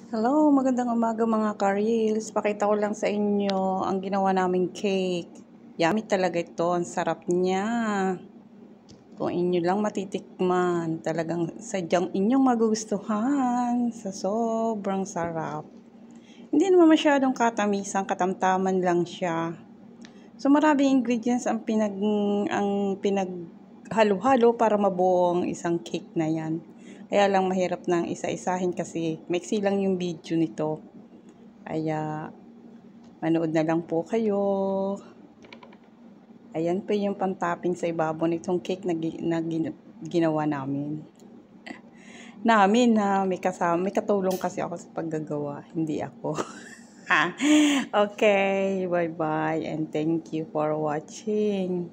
Hello, magandang umaga mga ka-reels. Pakita ko lang sa inyo ang ginawa naming cake. Yummy talaga ito, ang sarap niya. Kung inyo lang matitikman, talagang sadyang inyong magugustuhan sa sobrang sarap. Hindi naman masyadong katamisan, katamtaman lang siya. So maraming ingredients ang pinaghalo-halo para mabuo ang isang cake na yan. Kaya lang mahirap nang isa-isahin kasi maiksi lang yung video nito. Kaya manood na lang po kayo. Ayan po yung pang-topping sa ibabaw nitong cake na ginawa namin. May kasama, may katulong kasi ako sa paggagawa, hindi ako. Okay, bye-bye and thank you for watching.